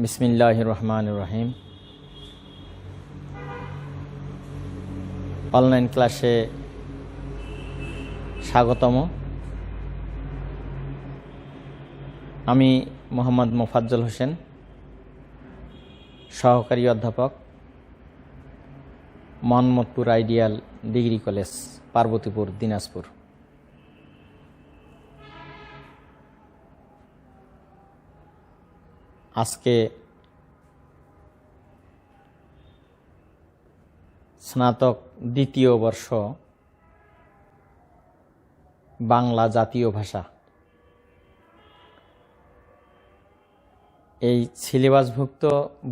বিসমিল্লাহির রহমানির রহিম। অনলাইন ক্লাসে স্বাগতম। আমি মোহাম্মদ মোফাজ্জল হোসেন, সহকারী অধ্যাপক, Mohammadpur ideal degree college, Parbatipur, Dinajpur. আজকে স্নাতক দ্বিতীয় বর্ষ বাংলা জাতীয় ভাষা, এই সিলেবাসভুক্ত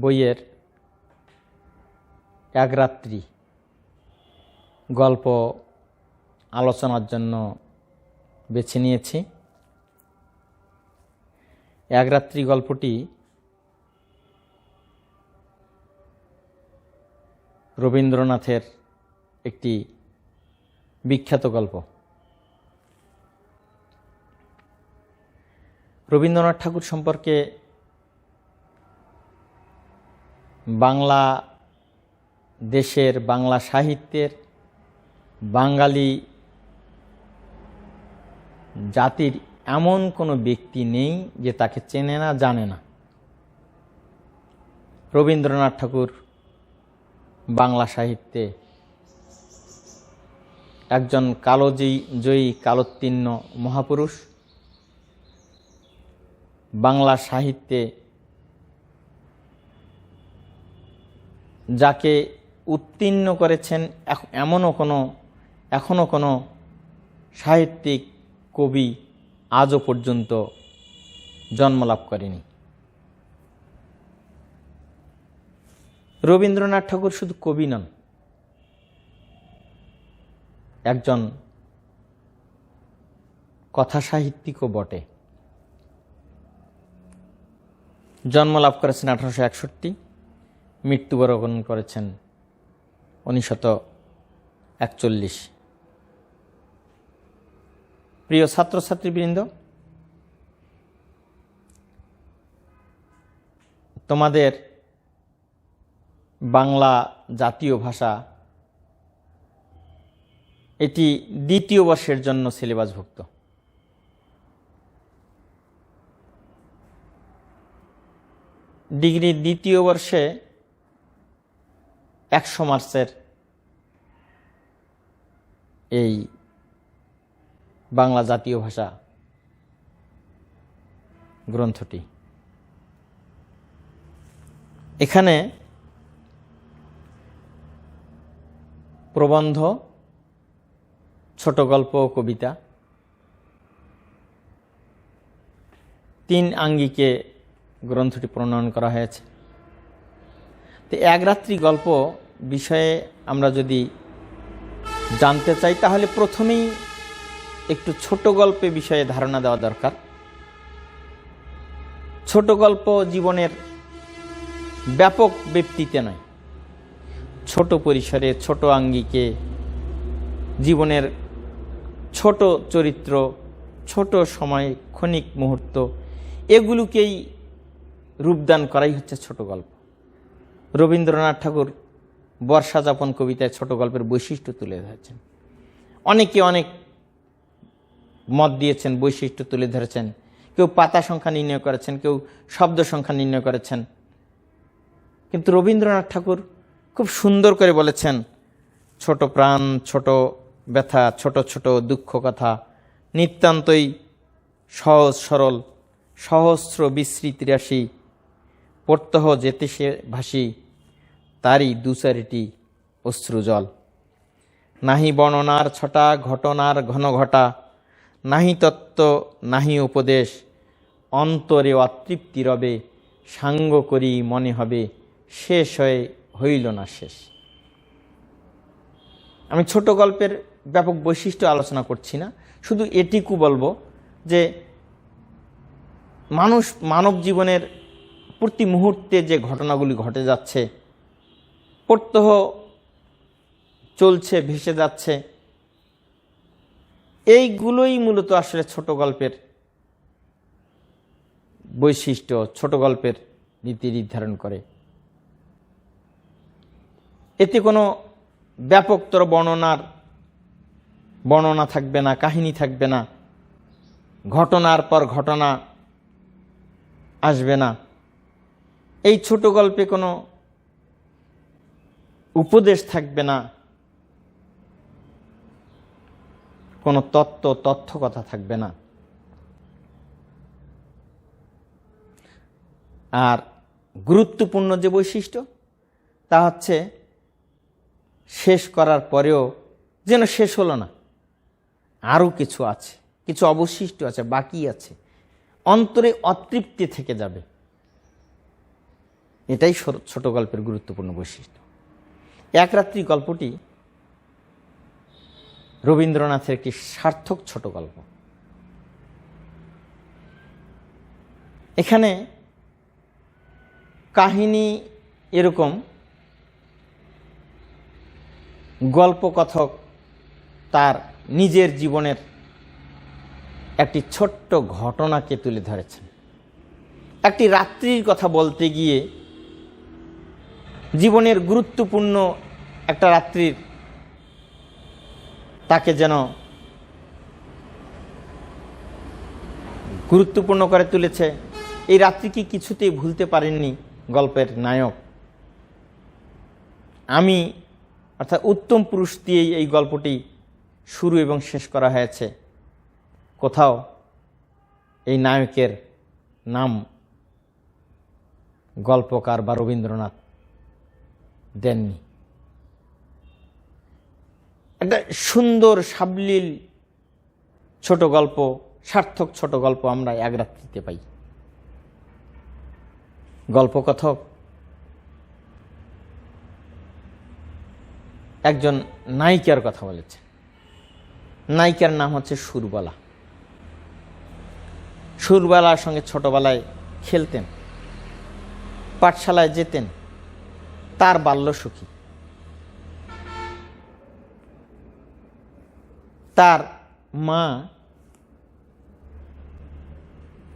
বইয়ের এক রাত্রি গল্প আলোচনার জন্য বেছে নিয়েছি। এক রাত্রি গল্পটি রবীন্দ্রনাথের একটি বিখ্যাত গল্প। রবীন্দ্রনাথ ঠাকুর সম্পর্কে বাংলা দেশের, বাংলা সাহিত্যের, বাঙালি জাতির এমন কোনো ব্যক্তি নেই যে তাকে চেনে না, জানে না। রবীন্দ্রনাথ ঠাকুর বাংলা সাহিত্যে একজন কালজয়ী, কালোত্তীর্ণ মহাপুরুষ। বাংলা সাহিত্যে যাকে উত্তীর্ণ করেছেন এখনো কোনো সাহিত্যিক কবি আজও পর্যন্ত জন্মলাভ করেনি। রবীন্দ্রনাথ ঠাকুর শুধু কবি নন, একজন কথা সাহিত্যিকও বটে। জন্মলাভ করেছেন 1861, মৃত্যুবরণ করেছেন 1941। প্রিয় ছাত্রছাত্রীবৃন্দ, তোমাদের বাংলা জাতীয় ভাষা এটি দ্বিতীয় বর্ষের জন্য সিলেবাসভুক্ত। ডিগ্রির দ্বিতীয় বর্ষে 100 মার্কসের এই বাংলা জাতীয় ভাষা গ্রন্থটি। এখানে প্রবন্ধ, ছোট গল্প ও কবিতা 3 আঙ্গিকে গ্রন্থটি প্রণয়ন করা হয়েছে। তো এক রাত্রি গল্প বিষয়ে আমরা যদি জানতে চাই তাহলে প্রথমেই একটু ছোট গল্পে বিষয়ে ধারণা দেওয়া দরকার। ছোট গল্প জীবনের ব্যাপক ব্যক্তিতে নয়, ছোট পরিসরে, ছোট আঙ্গিকে জীবনের ছোট চরিত্র, ছোট সময়, ক্ষণিক মুহূর্ত, এগুলোকেই রূপদান করাই হচ্ছে ছোট গল্প। রবীন্দ্রনাথ ঠাকুর বর্ষা যাপন কবিতায় ছোট গল্পের বৈশিষ্ট্য তুলে ধরেছেন। অনেকে অনেক মত দিয়েছেন, বৈশিষ্ট্য তুলে ধরেছেন। কেউ পাতা সংখ্যা নির্ণয় করেছেন, কেউ শব্দ সংখ্যা নির্ণয় করেছেন। কিন্তু রবীন্দ্রনাথ ঠাকুর খুব সুন্দর করে বলেছেন, ছোট প্রাণ, ছোট ব্যথা, ছোট ছোট দুঃখ কথা, নিতান্তই সহজ সরল, সহস্র বিস্মৃতি রাশি, প্রত্যহ যেতে সে ভাসি, তারই দুচারিটি অশ্রুজল। নাহি বর্ণনার ছটা, ঘটনার ঘন ঘটা, নাহি তত্ত্ব, নাহি উপদেশ, অন্তরে অতৃপ্তি রবে, সাঙ্গ করি মনে হবে, শেষ হইল না শেষ। আমি ছোট গল্পের ব্যাপক বৈশিষ্ট্য আলোচনা করছি না, শুধু এটুকু বলবো যে মানব জীবনের প্রতি মুহূর্তে যে ঘটনাগুলি ঘটে যাচ্ছে, প্রত্যহ চলছে, ভেসে যাচ্ছে, এইগুলোই মূলত আসলে ছোট গল্পের বৈশিষ্ট্য, ছোট গল্পের নীতি নির্ধারণ করে। এতে কোনো ব্যাপকতর বর্ণনা থাকবে না, কাহিনী থাকবে না, ঘটনার পর ঘটনা আসবে না। এই ছোট গল্পে কোনো উপদেশ থাকবে না, কোনো তথ্য কথা থাকবে না। আর গুরুত্বপূর্ণ যে বৈশিষ্ট্য তা হচ্ছে শেষ করার পরেও যেন শেষ হলো না, আরও কিছু আছে, কিছু অবশিষ্ট আছে, বাকি আছে, অন্তরে অতৃপ্তি থেকে যাবে। এটাই ছোট গল্পের গুরুত্বপূর্ণ বৈশিষ্ট্য। এক রাত্রি গল্পটি রবীন্দ্রনাথের একটি সার্থক ছোট গল্প। এখানে কাহিনী এরকম, গল্পকথক তার নিজের জীবনের একটি ছোট্ট ঘটনাকে তুলে ধরেছেন। একটি রাত্রির কথা বলতে গিয়ে জীবনের গুরুত্বপূর্ণ একটা রাত্রির তাকে যেন গুরুত্বপূর্ণ করে তুলেছে। এই রাত্রিকে কিছুতেই ভুলতে পারেননি গল্পের নায়ক। আমি অর্থাৎ উত্তম পুরুষ দিয়েই এই গল্পটি শুরু এবং শেষ করা হয়েছে। কোথাও এই নায়কের নাম গল্পকার বা রবীন্দ্রনাথ দেননি। একটা সুন্দর সাবলীল ছোট গল্প, সার্থক ছোট গল্প আমরা এক রাত্রিতে পাই। গল্পকথক একজন নায়িকার কথা বলেছে। নায়িকার নাম হচ্ছে সুরবালা। সুরবালার সঙ্গে ছোটবেলায় খেলতেন, পাঠশালায় যেতেন, তার বাল্যসখী। তার মা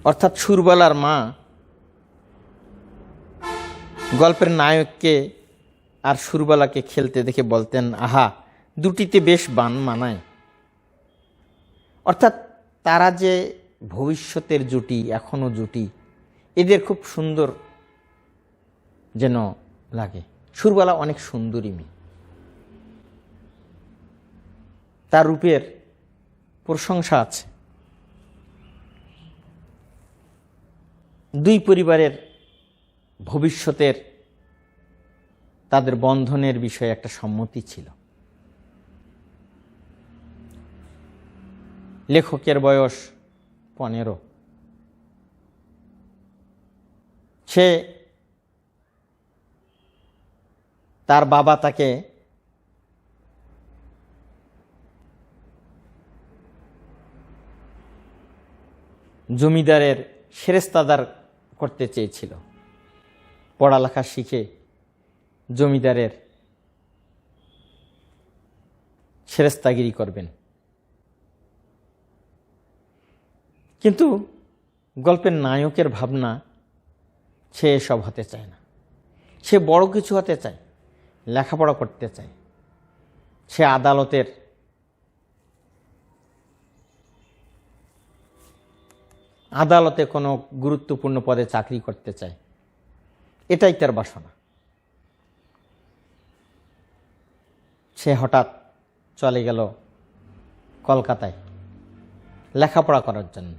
অর্থাৎ সুরবালার মা গল্পের নায়ককে আর সুরবালাকে খেলতে দেখে বলতেন, আহা, দুটিতে বেশ বান মানায়। অর্থাৎ তারা যে ভবিষ্যতের জুটি, এখনো জুটি, এদের খুব সুন্দর যেন লাগে। সুরবালা অনেক সুন্দরী মেয়ে, তার রূপের প্রশংসা আছে। দুই পরিবারের ভবিষ্যতের তাদের বন্ধনের বিষয়ে একটা সম্মতি ছিল। লেখকের বয়স 15। সে তার বাবা তাকে জমিদারের সেরেস্তাদার করতে চেয়েছিল। পড়ালেখা শিখে জমিদারের সেরেস্তাগিরি করবেন। কিন্তু গল্পের নায়কের ভাবনা, সে এসব হতে চায় না। সে বড় কিছু হতে চায়, লেখাপড়া করতে চায়। সে আদালতে কোনো গুরুত্বপূর্ণ পদে চাকরি করতে চায়। এটাই তার বাসনা। সে হঠাৎ চলে গেল কলকাতায় লেখাপড়া করার জন্য।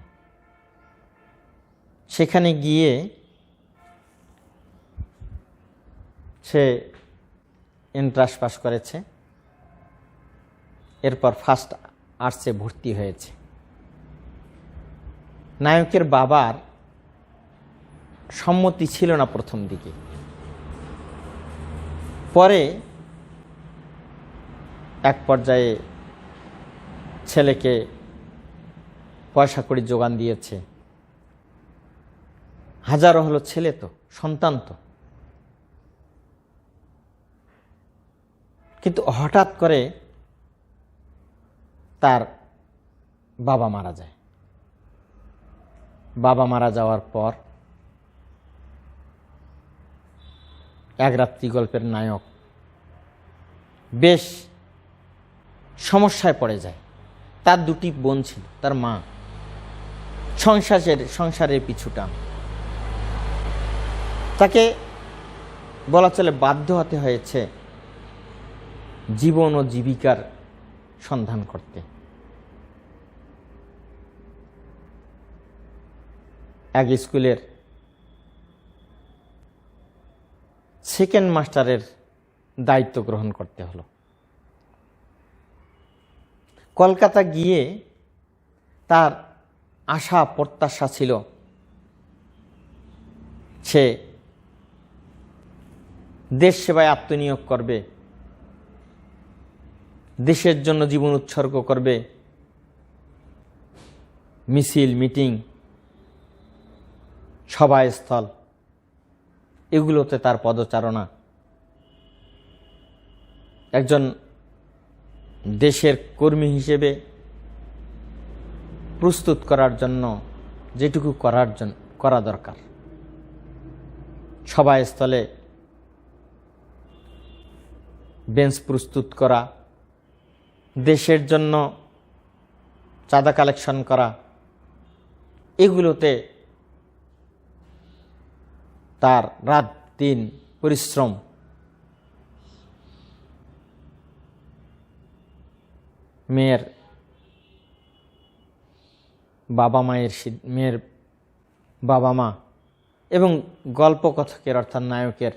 সেখানে গিয়ে সে এন্ট্রান্স পাস করেছে, এরপর ফার্স্ট আর্টসে ভর্তি হয়েছে। নায়কের বাবার সম্মতি ছিল না প্রথম দিকে, পরে এক পর্যায়ে ছেলেকে পয়সা করে যোগান দিয়েছে। হাজারো হলো ছেলে, তো সন্তান তো। কিন্তু হঠাৎ করে তার বাবা মারা যায়। বাবা মারা যাওয়ার পর এক রাত্রি গল্পের নায়ক বেশ সমস্যায় পড়ে যায়। তার দুটি বোন ছিল, তার মা, সংসারের পিছুটা তাকে বলা চলে বাধ্য হতে হয়েছে জীবন ও জীবিকার সন্ধান করতে। এক স্কুলের সেকেন্ড মাস্টারের দায়িত্ব গ্রহণ করতে হলো। কলকাতা গিয়ে তার আশা প্রত্যাশা ছিল সে দেশ সেবায় আত্মনিয়োগ করবে, দেশের জন্য জীবন উৎসর্গ করবে, মিছিল মিটিং সভাস্থল এগুলোতে তার পদচারণা। একজন দেশের কর্মী হিসেবে প্রস্তুত করার জন্য যেটুকু করা দরকার, সভাস্থলে বেঞ্চ প্রস্তুত করা, দেশের জন্য চাঁদা কালেকশন করা, এগুলোতে তার রাত দিন পরিশ্রম। মেয়ের বাবা মা এবং গল্পকথকের অর্থাৎ নায়কের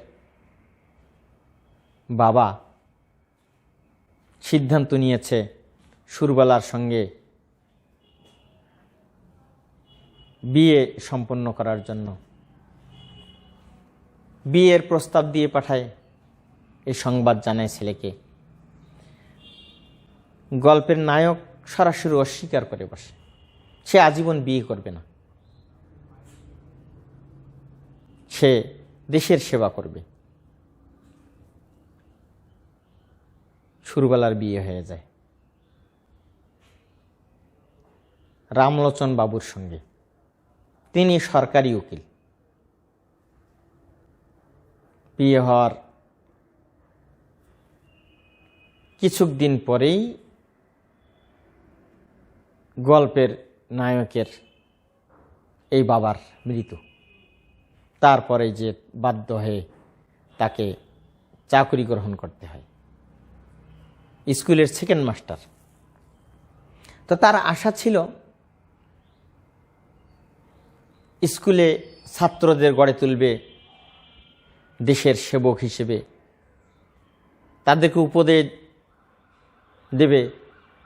বাবা সিদ্ধান্ত নিয়েছে সুরবালার সঙ্গে বিয়ে সম্পন্ন করার জন্য। বিয়ের প্রস্তাব দিয়ে পাঠায়, এই সংবাদ জানায় ছেলেকে। গল্পের নায়ক সরাসরি অস্বীকার করে বসে, সে আজীবন বিয়ে করবে না, সে দেশের সেবা করবে। সুরবালার বিয়ে হয়ে যায় রামলোচন বাবুর সঙ্গে। তিনি সরকারি উকিল। বিয়ে হওয়ার কিছুদিন পরেই গল্পের নায়কের এই বাবার মৃত্যু। তারপরে যে বাধ্য হয়ে তাকে চাকরি গ্রহণ করতে হয়, স্কুলের সেকেন্ড মাস্টার। তো তার আশা ছিল স্কুলে ছাত্রদের গড়ে তুলবে দেশের সেবক হিসেবে, তাদেরকে উপদেশ দেবে,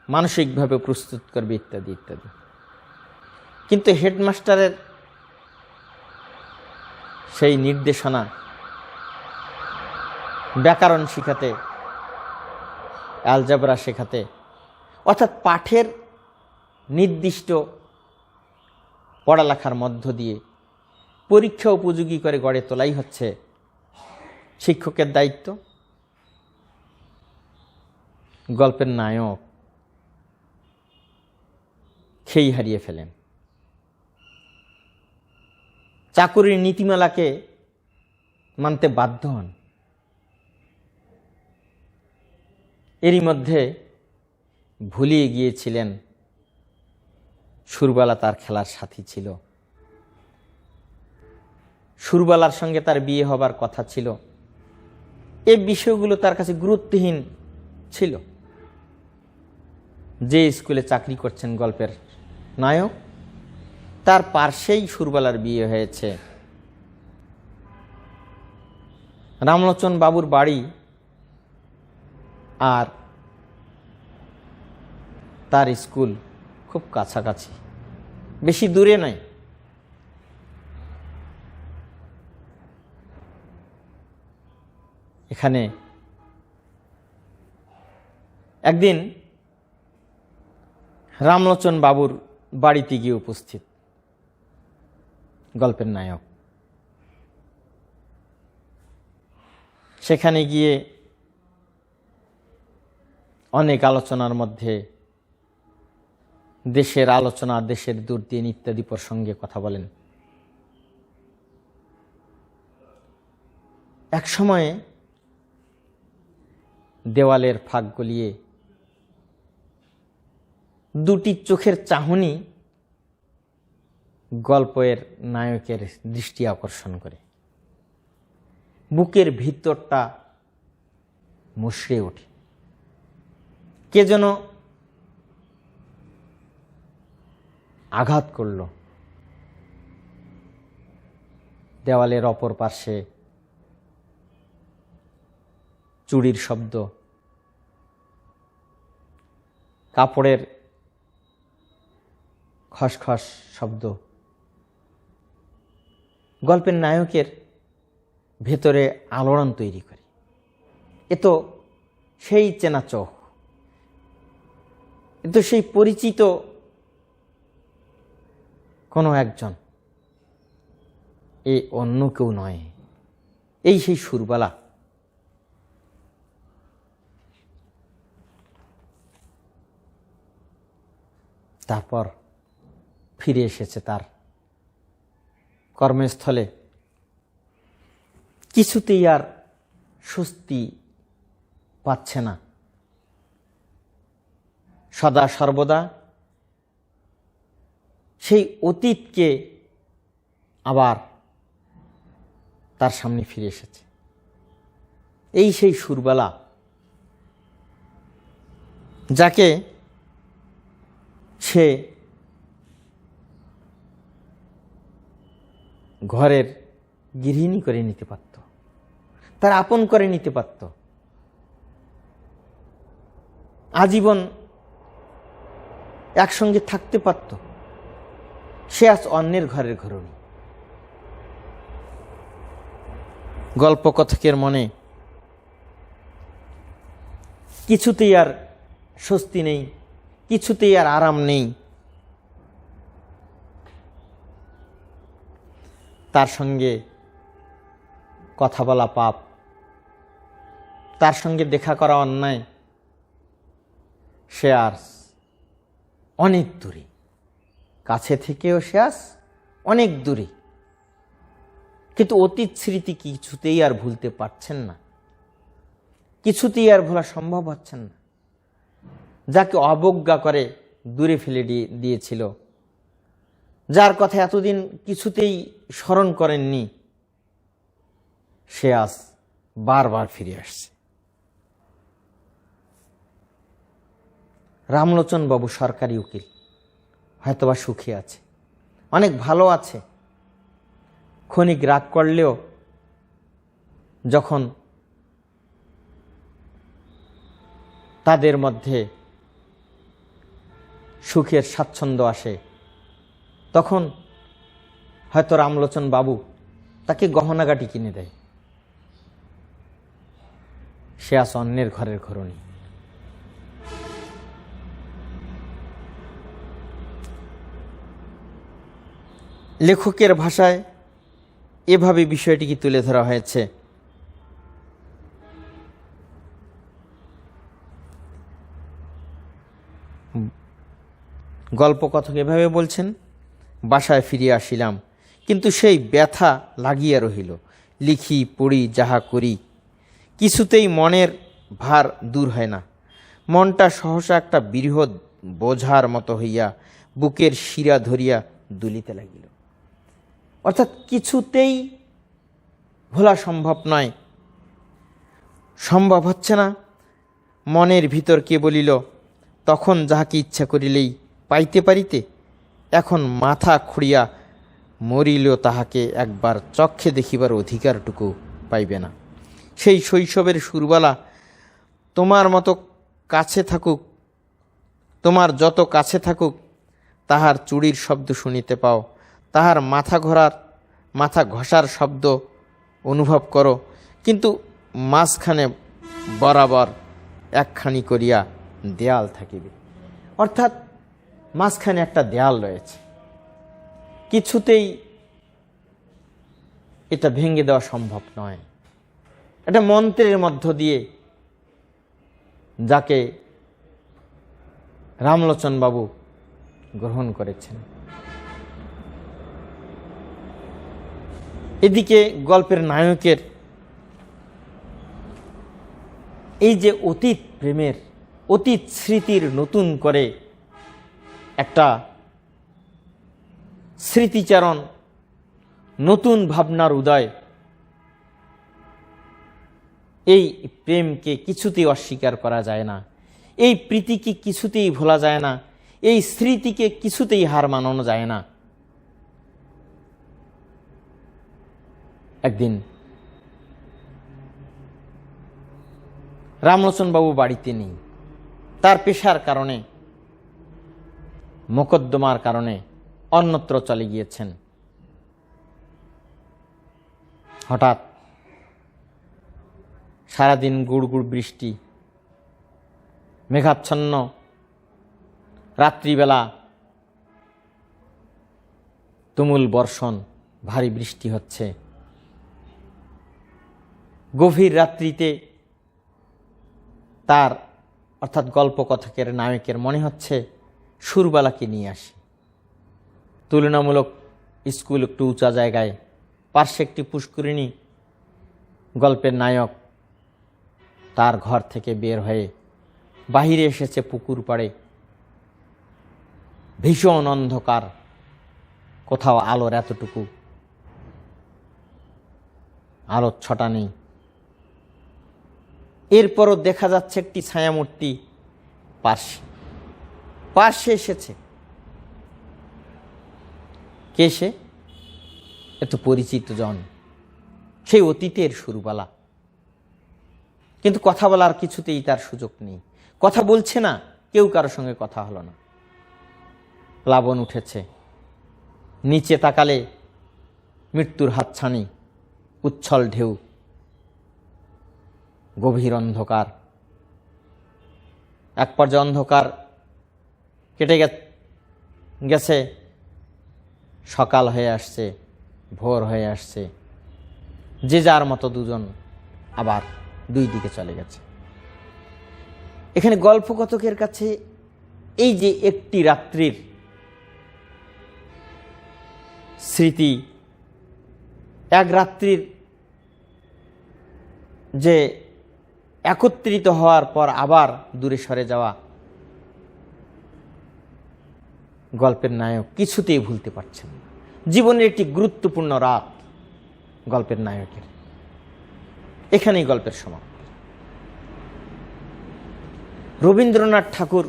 মানসিকভাবে প্রস্তুত করবে, ইত্যাদি ইত্যাদি। কিন্তু হেডমাস্টারের সেই নির্দেশনা, ব্যাকরণ শেখাতে, অ্যালজেব্রা শেখাতে, অর্থাৎ পাঠের নির্দিষ্ট পড়ালেখার মধ্য দিয়ে পরীক্ষা উপযোগী করে গড়ে তোলাই হচ্ছে শিক্ষকের দায়িত্ব। গল্পের নায়ক খেই হারিয়ে ফেলেন। চাকুরির নীতিমালাকে মানতে বাধ্য হন। এরই মধ্যে ভুলিয়ে গিয়েছিলেন সুরবালা তার খেলার সাথী ছিল, সুরবালার সঙ্গে তার বিয়ে হবার কথা ছিল। এই বিষয়গুলো তার কাছে গুরুত্বহীন ছিল। যে স্কুলে চাকরি করছেন গল্পের নায়ক, তার পার্শ্বেই সুরবালার বিয়ে হয়েছে। রামলোচন বাবুর বাড়ি আর তার স্কুল খুব কাছাকাছি, বেশি দূরে নয়। এখানে একদিন রামলোচন বাবুর বাড়িতে গিয়ে উপস্থিত গল্পের নায়ক। সেখানে গিয়ে অনেক আলোচনার মধ্যে দেশের আলোচনা, দেশের দুর্দিন ইত্যাদি প্রসঙ্গে কথা বলেন। এক সময়ে দেওয়ালের ফাঁক গলিয়ে দুটি চোখের চাহনি গল্পের নায়কের দৃষ্টি আকর্ষণ করে। বুকের ভিতরটা মুষড়ে ওঠে। কে যেন আঘাত করল। দেওয়ালের অপর পার্শ্বে চুড়ির শব্দ, কাপড়ের খসখস শব্দ গল্পের নায়কের ভেতরে আলোড়ন তৈরি করে। এ তো সেই চেনা চোখ, এ তো সেই পরিচিত কোনো একজন, এ অন্য কেউ নয়, এই সেই সুরবালা। তারপর ফিরে এসেছে তার কর্মস্থলে। কিছুতেই আর স্বস্তি পাচ্ছে না। সদা সর্বদা সেই অতীতকে আবার তার সামনে ফিরে এসেছে। এই সেই সুরবালা, যাকে সে ঘরের গৃহিণী করে নিতে পারত, তার আপন করে নিতে পারত, আজীবন একসঙ্গে থাকতে পারত। সে আজ অন্যের ঘরের ঘরণী। গল্পকথকের মনে কিছুতেই আর স্বস্তি নেই, কিছুতেই আর আরাম নেই। তার সঙ্গে কথা বলা পাপ, তার সঙ্গে দেখা করা অন্যায়। সে আর অনেক দূরে, কাছে থেকেও সে আজ অনেক দূরে। কিন্তু অতীত স্মৃতি কিছুতেই আর ভুলতে পারছেন না, কিছুতেই আর ভোলা সম্ভব হচ্ছেন না। যাকে অবজ্ঞা করে দূরে ফেলে দিয়েছিল, যার কথা এতদিন কিছুতেই স্মরণ করেননি, সে আজ বারবার ফিরে আসছে। রামলোচন বাবু সরকারি উকিল, হয়তোবা সুখী আছে, অনেক ভালো আছে। ক্ষণিক রাগ করলেও যখন তাদের মধ্যে সুখের স্বাচ্ছন্দ্য আসে, তখন হয়তো রামলোচন বাবু তাকে গহনাগাটি কিনে দেয়। সে আজ অন্যের ঘরের ঘরণী। লেখকের ভাষায় এভাবে বিষয়টিকে তুলে ধরা হয়েছে। গল্পকথক এভাবে বলছেন, বাসায় ফিরিয়া আসিলাম, কিন্তু সেই ব্যথা লাগিয়া রহিল। লিখি পড়ি যাহা করি, কিছুতেই মনের ভার দূর হয় না। মনটা সহসা একটা বৃহৎ বোঝার মতো হইয়া বুকের শিরা ধরিয়া দুলিতে লাগিল। অর্থাৎ কিছুতেই ভোলা সম্ভব নয়, সম্ভব হচ্ছে না। মনের ভিতর কে বলিল, তখন যাহাকে ইচ্ছা করিলেই পাইতে পারিতে, এখন মাথা খুঁড়িয়া মরিলেও তাহাকে একবার চক্ষে দেখিবার অধিকারটুকু পাইবে না। সেই শৈশবের সুরবালা তোমার মতো কাছে থাকুক, তোমার যত কাছে থাকুক, তাহার চুড়ির শব্দ শুনিতে পাও, তাহার মাথা ঘষার শব্দ অনুভব করো, কিন্তু মাঝখানে বরাবর একখানি করিয়া দেয়াল থাকিবে। অর্থাৎ মাঝখানে একটা দেয়াল রয়েছে, কিছুতেই এটা ভেঙে দেওয়া সম্ভব নয়। এটা মন্ত্রের মধ্য দিয়ে, যাকে রামলোচন বাবু গ্রহণ করেছেন। এদিকে গল্পের নায়কের এই যে অতীত প্রেমের, অতীত স্মৃতির নতুন করে একটা স্মৃতিচারণ, নতুন ভাবনার উদয়, এই প্রেমকে কিছুতেই অস্বীকার করা যায় না, এই প্রীতিকে কিছুতেই ভোলা যায় না, এই স্মৃতিকে কিছুতেই হার মানানো যায় না। একদিন রামলোচন বাবু বাড়িতে নেই, তার পেশার কারণে, মোকদ্দমার কারণে অন্যত্র চলে গিয়েছেন। হঠাৎ সারাদিন গুড়গুড় বৃষ্টি, মেঘাচ্ছন্ন রাত্রিবেলা তুমুল বর্ষণ, ভারী বৃষ্টি হচ্ছে। গভীর রাত্রিতে তার অর্থাৎ গল্পকথকের নায়কের মনে হচ্ছে সুরবালাকে নিয়ে আসি। তুলনামূলক স্কুল একটু উঁচা জায়গায়, পার্শ্বে একটি পুষ্করিণী। গল্পের নায়ক তার ঘর থেকে বের হয়ে বাহিরে এসেছে পুকুর পাড়ে। ভীষণ অন্ধকার, কোথাও আলোর এতটুকু আলোর ছটা নেই। এরপরও দেখা যাচ্ছে একটি ছায়ামূর্তি পার্শ্বে এসেছে। কে সে? এত পরিচিত জন, সেই অতীতের সুরবালা। কিন্তু কথা বলার কিছুতেই তার সুযোগ নেই, কথা বলছে না, কেউ কারোর সঙ্গে কথা হলো না। প্লাবন উঠেছে, নিচে তাকালে মৃত্যুর হাতছানি, উচ্ছল ঢেউ, গভীর অন্ধকার। এক পর্যায়ে অন্ধকার কেটে গেছে, সকাল হয়ে আসছে, ভোর হয়ে আসছে। যে যার মতো দুজন আবার দুই দিকে চলে গেছে। এখানে গল্পকথকের কাছে এই যে একটি রাত্রির স্মৃতি, এক রাত্রির যে একত্রিত হওয়ার পর আবার দূরে সরে যাওয়া, গল্পের নায়ক কিছুতেই ভুলতে পারছেন না। জীবনের একটি গুরুত্বপূর্ণ রাত গল্পের নায়কের। এখানেই গল্পের সমাপ্তি। রবীন্দ্রনাথ ঠাকুর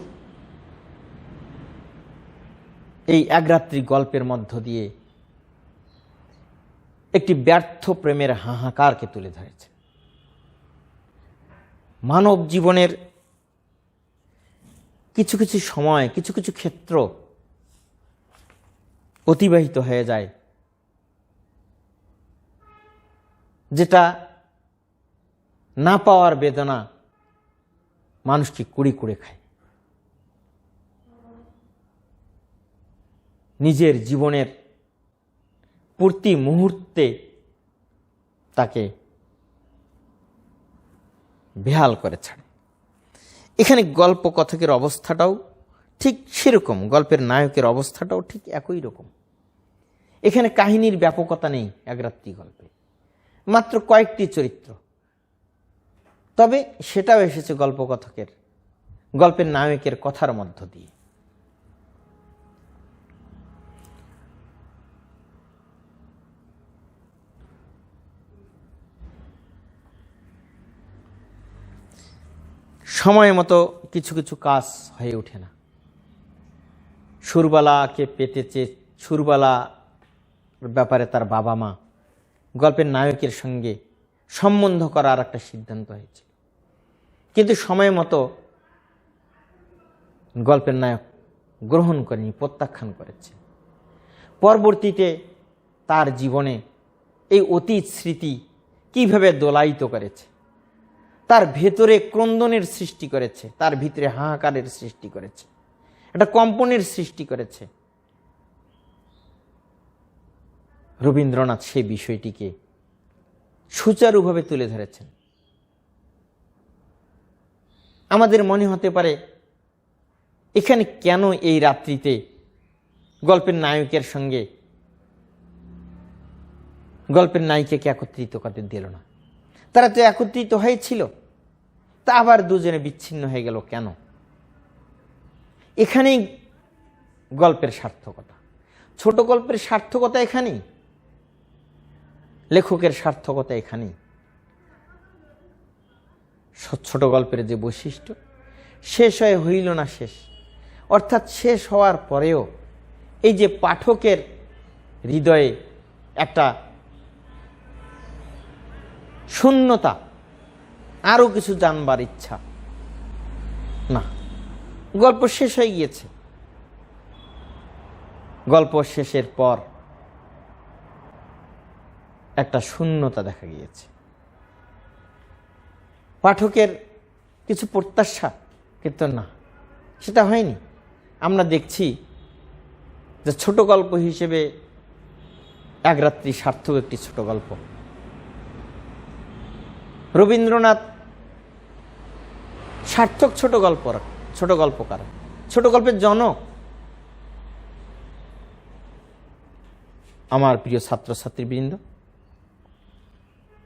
এই এক রাত্রি গল্পের মধ্য দিয়ে একটি ব্যর্থ প্রেমের হাহাকারকে তুলে ধরেছে। মানব জীবনের কিছু কিছু সময়, কিছু কিছু ক্ষেত্র অতিবাহিত হয়ে যায়, যেটা না পাওয়ার বেদনা মানুষকে কুড়ি কুড়ে খায়। নিজের জীবনের প্রতি মুহূর্তে তাকে বেহাল করে ছাড়ে। এখানে গল্প কথকের অবস্থাটাও ঠিক সেরকম, গল্পের নায়কের অবস্থাটাও ঠিক একই রকম। এখানে কাহিনীর ব্যাপকতা নেই এক রাত্রি গল্পে, মাত্র কয়েকটি চরিত্র। তবে সেটাও এসেছে গল্পকথকের, গল্পের নায়কের কথার মধ্য দিয়ে। সময় মতো কিছু কিছু কাজ হয়ে ওঠে না। সুরবালাকে পেতে চেয়ে সুরবালা ব্যাপারে তার বাবা মা গল্পের নায়কের সঙ্গে সম্বন্ধ করার একটা সিদ্ধান্ত হয়েছিল, কিন্তু সময় মতো গল্পের নায়ক গ্রহণ করেনি, প্রত্যাখ্যান করেছে। পরবর্তীতে তার জীবনে এই অতীত স্মৃতি কিভাবে দোলায়িত করেছে, তার ভেতরে ক্রন্দনের সৃষ্টি করেছে, তার ভিতরে হাহাকারের সৃষ্টি করেছে, একটা কম্পনের সৃষ্টি করেছে। রবীন্দ্রনাথ সেই বিষয়টিকে সুচারুভাবে তুলে ধরেছেন। আমাদের মনে হতে পারে এখানে কেন এই রাত্রিতে গল্পের নায়কের সঙ্গে গল্পের নায়িকাকে একত্রিত করতে দিল না? তারা তো একত্রিত হয়েছিল, তা আবার দুজনে বিচ্ছিন্ন হয়ে গেল কেন? এখানেই গল্পের সার্থকতা। ছোট গল্পের সার্থকতা এখানেই, লেখকের সার্থকতা এখানেই। ছোট গল্পের যে বৈশিষ্ট্য, শেষ হয়ে হইল না শেষ, অর্থাৎ শেষ হওয়ার পরেও এই যে পাঠকের হৃদয়ে একটা শূন্যতা, আরো কিছু জানবার ইচ্ছা, না, গল্প শেষ হয়ে গিয়েছে। গল্প শেষের পর একটা শূন্যতা দেখা গিয়েছে। পাঠকের কিছু প্রত্যাশা, কিন্তু না, সেটা হয়নি। আমরা দেখছি যে ছোট গল্প হিসেবে এক রাত্রি সার্থক একটি ছোট গল্প। রবীন্দ্রনাথ সার্থক ছোট গল্পকার, ছোট গল্পের জনক। আমার প্রিয় ছাত্রছাত্রীবৃন্দ,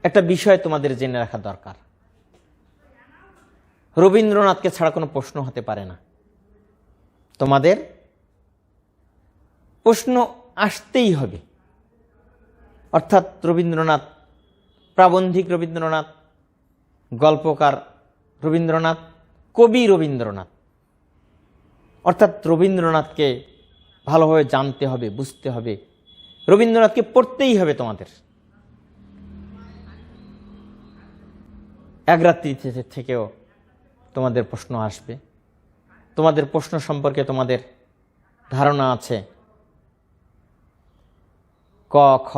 একটা বিষয় তোমাদের জেনে রাখা দরকার। রবীন্দ্রনাথকে ছাড়া কোনো প্রশ্ন হতে পারে না। তোমাদের প্রশ্ন আসতেই হবে। অর্থাৎ রবীন্দ্রনাথ, প্রাবন্ধিক রবীন্দ্রনাথ, গল্পকার রবীন্দ্রনাথ, কবি রবীন্দ্রনাথ, অর্থাৎ রবীন্দ্রনাথকে ভালোভাবে জানতে হবে, বুঝতে হবে, রবীন্দ্রনাথকে পড়তেই হবে তোমাদের। এক রাত্রি থেকেও তোমাদের প্রশ্ন আসবে। তোমাদের প্রশ্ন সম্পর্কে তোমাদের ধারণা আছে। ক, খ,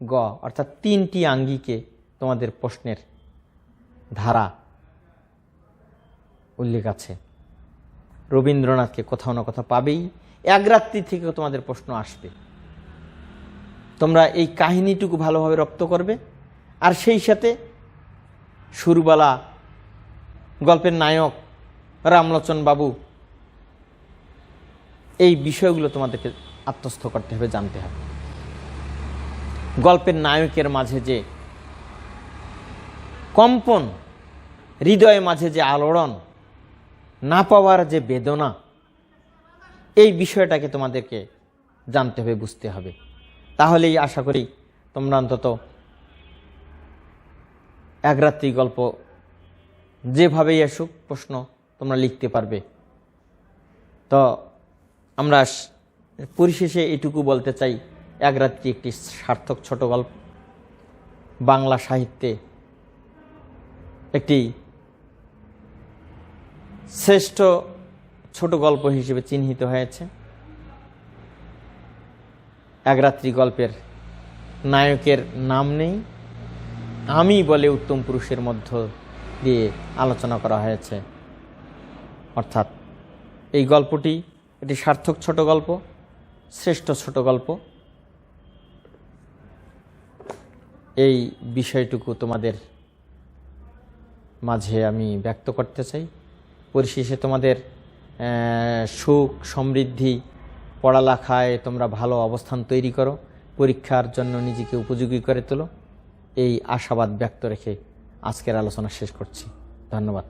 গ, অর্থাৎ তিনটি আঙ্গিকে তোমাদের প্রশ্নের ধারা উল্লেখ আছে। রবীন্দ্রনাথকে কোথাও না কোথাও পাবেই। এক রাত্রি থেকেও তোমাদের প্রশ্ন আসবে। তোমরা এই কাহিনীটুকু ভালোভাবে রপ্ত করবে, আর সেই সাথে সুরবালা, গল্পের নায়ক রামলোচন বাবু, এই বিষয়গুলো তোমাদেরকে আত্মস্থ করতে হবে, জানতে হবে। গল্পের নায়কের মাঝে যে কম্পন, হৃদয়ের মাঝে যে আলোড়ন, না পাওয়ার যে বেদনা, এই বিষয়টাকে তোমাদেরকে জানতে হবে, বুঝতে হবে। তাহলেই আশা করি তোমরা অন্তত এক রাত্রি গল্প যেভাবেই আসুক প্রশ্ন তোমরা লিখতে পারবে। তো আমরা পরিশেষে এটুকু বলতে চাই, এক রাত্রি একটি সার্থক ছোট গল্প, বাংলা সাহিত্যে একটি শ্রেষ্ঠ ছোট গল্প হিসেবে চিহ্নিত হয়েছে। এক রাত্রি গল্পের নায়কের নাম নেই, আমি বলে উত্তম পুরুষের মধ্য দিয়ে আলোচনা করা হয়েছে। অর্থাৎ এই গল্পটি একটি সার্থক ছোট গল্প, শ্রেষ্ঠ ছোট গল্প। এই বিষয়টুকু তোমাদের মাঝে আমি ব্যক্ত করতে চাই। পরিশেষে তোমাদের সুখ সমৃদ্ধি, পড়ালেখায় তোমরা ভালো অবস্থান তৈরি করো, পরীক্ষার জন্য নিজেকে উপযোগী করে তোলো, এই আশাবাদ ব্যক্ত রেখে আজকের আলোচনা শেষ করছি। ধন্যবাদ।